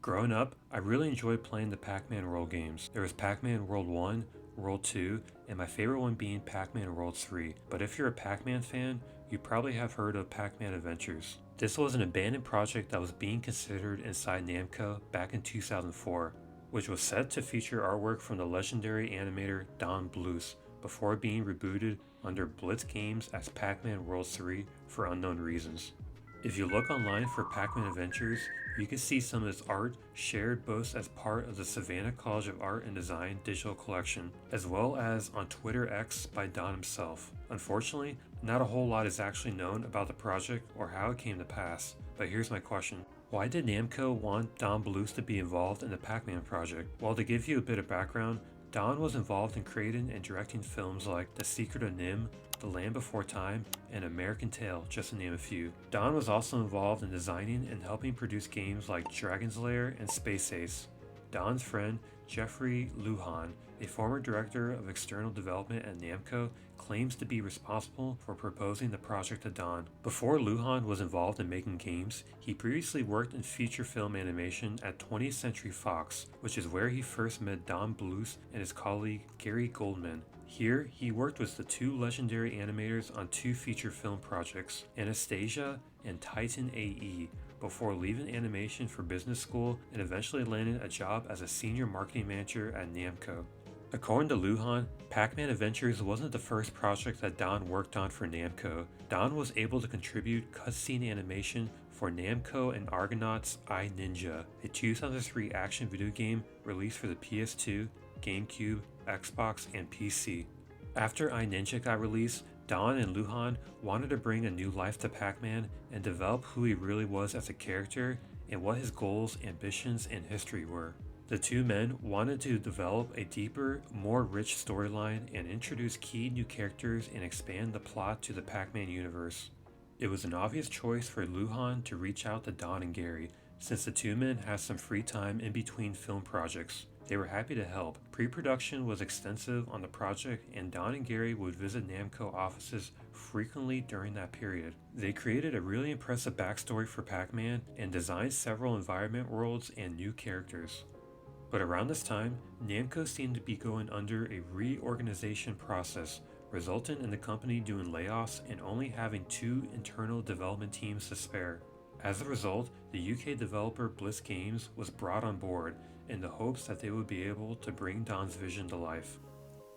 Growing up, I really enjoyed playing the Pac-Man World games. There was Pac-Man World 1, World 2, and my favorite one being Pac-Man World 3. But if you're a Pac-Man fan, you probably have heard of Pac-Man Adventures. This was an abandoned project that was being considered inside Namco back in 2004, which was set to feature artwork from the legendary animator Don Bluth before being rebooted under Blitz Games as Pac-Man World 3 for unknown reasons. If you look online for Pac-Man Adventures, you can see some of its art shared both as part of the Savannah College of Art and Design digital collection, as well as on Twitter X by Don himself. Unfortunately, not a whole lot is actually known about the project or how it came to pass, but here's my question. Why did Namco want Don Bluth to be involved in the Pac-Man project? Well, to give you a bit of background, Don was involved in creating and directing films like The Secret of Nim, The Land Before Time, and American Tail, just to name a few. Don was also involved in designing and helping produce games like Dragon's Lair and Space Ace. Don's friend, Jeffrey Lujan, a former director of external development at Namco, claims to be responsible for proposing the project to Don. Before Lujan was involved in making games, he previously worked in feature film animation at 20th Century Fox, which is where he first met Don Bluth and his colleague Gary Goldman. Here, he worked with the two legendary animators on two feature film projects, Anastasia and Titan AE, before leaving animation for business school and eventually landing a job as a senior marketing manager at Namco. According to Lujan, Pac-Man Adventures wasn't the first project that Don worked on for Namco. Don was able to contribute cutscene animation for Namco and Argonaut's I Ninja, a 2003 action video game released for the PS2, GameCube, Xbox, and PC. After I Ninja got released, Don and Lujan wanted to bring a new life to Pac-Man and develop who he really was as a character and what his goals, ambitions, and history were. The two men wanted to develop a deeper, more rich storyline and introduce key new characters and expand the plot to the Pac-Man universe. It was an obvious choice for Lujan to reach out to Don and Gary, since the two men had some free time in between film projects. They were happy to help. Pre-production was extensive on the project, and Don and Gary would visit Namco offices frequently during that period. They created a really impressive backstory for Pac-Man and designed several environment worlds and new characters. But around this time, Namco seemed to be going under a reorganization process, resulting in the company doing layoffs and only having two internal development teams to spare. As a result, the UK developer Blitz Games was brought on board in the hopes that they would be able to bring Don's vision to life.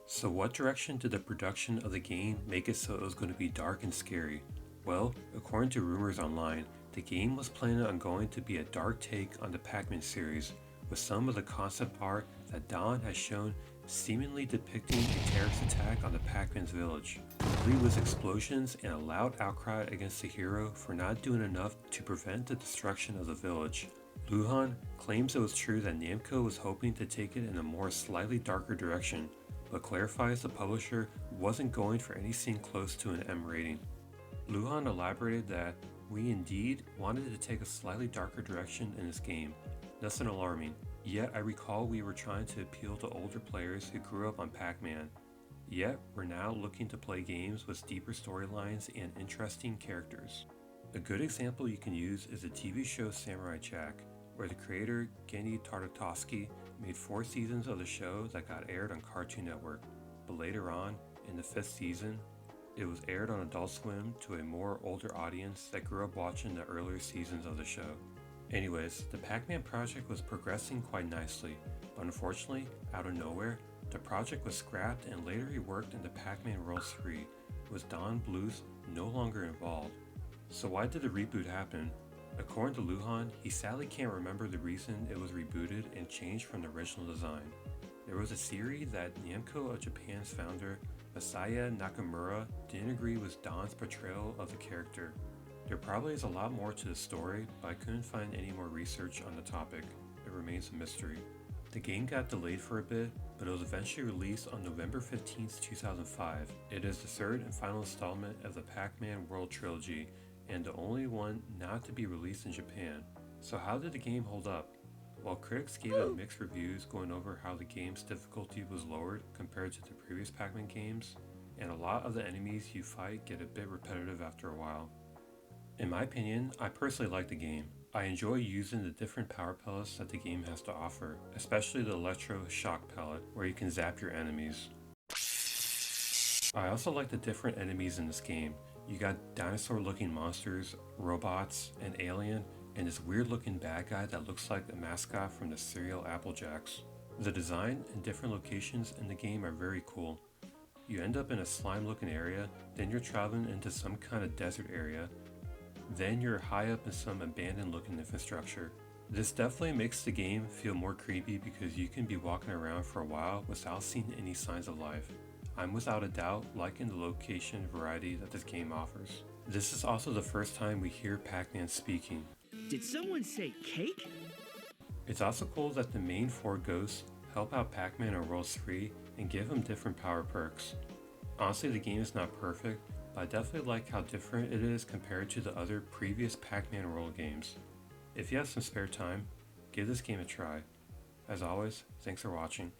So what direction did the production of the game make it so it was going to be dark and scary? Well, according to rumors online, the game was planning on going to be a dark take on the Pac-Man series, with some of the concept art that Don has shown seemingly depicting a terrorist attack on the Pac-Man's village, complete with explosions and a loud outcry against the hero for not doing enough to prevent the destruction of the village. Lujan claims it was true that Namco was hoping to take it in a more slightly darker direction, but clarifies the publisher wasn't going for anything close to an M rating. Lujan elaborated that we indeed wanted to take a slightly darker direction in this game, nothing alarming, yet I recall we were trying to appeal to older players who grew up on Pac-Man, yet we're now looking to play games with deeper storylines and interesting characters. A good example you can use is the TV show Samurai Jack, where the creator Genndy Tartakovsky made 4 seasons of the show that got aired on Cartoon Network, but later on, in the 5th season, it was aired on Adult Swim to a more older audience that grew up watching the earlier seasons of the show. Anyways, the Pac-Man project was progressing quite nicely, but unfortunately, out of nowhere, the project was scrapped and later reworked into Pac-Man World 3, with Don Bluth no longer involved. So why did the reboot happen? According to Lujan, he sadly can't remember the reason it was rebooted and changed from the original design. There was a theory that Namco of Japan's founder, Masaya Nakamura, didn't agree with Don's portrayal of the character. There probably is a lot more to the story, but I couldn't find any more research on the topic. It remains a mystery. The game got delayed for a bit, but it was eventually released on November 15, 2005. It is the third and final installment of the Pac-Man World Trilogy, and the only one not to be released in Japan. So how did the game hold up? While critics gave it mixed reviews going over how the game's difficulty was lowered compared to the previous Pac-Man games, and a lot of the enemies you fight get a bit repetitive after a while. In my opinion, I personally like the game. I enjoy using the different power pellets that the game has to offer, especially the electro shock pellet, where you can zap your enemies. I also like the different enemies in this game. You got dinosaur looking monsters, robots, an alien, and this weird looking bad guy that looks like the mascot from the cereal Apple Jacks. The design and different locations in the game are very cool. You end up in a slime looking area, then you're traveling into some kind of desert area, then you're high up in some abandoned looking infrastructure. This definitely makes the game feel more creepy because you can be walking around for a while without seeing any signs of life. I'm without a doubt liking the location variety that this game offers. This is also the first time we hear Pac-Man speaking. Did someone say cake? It's also cool that the main 4 ghosts help out Pac-Man in World 3 and give him different power perks. Honestly, the game is not perfect, but I definitely like how different it is compared to the other previous Pac-Man World games. If you have some spare time, give this game a try. As always, thanks for watching.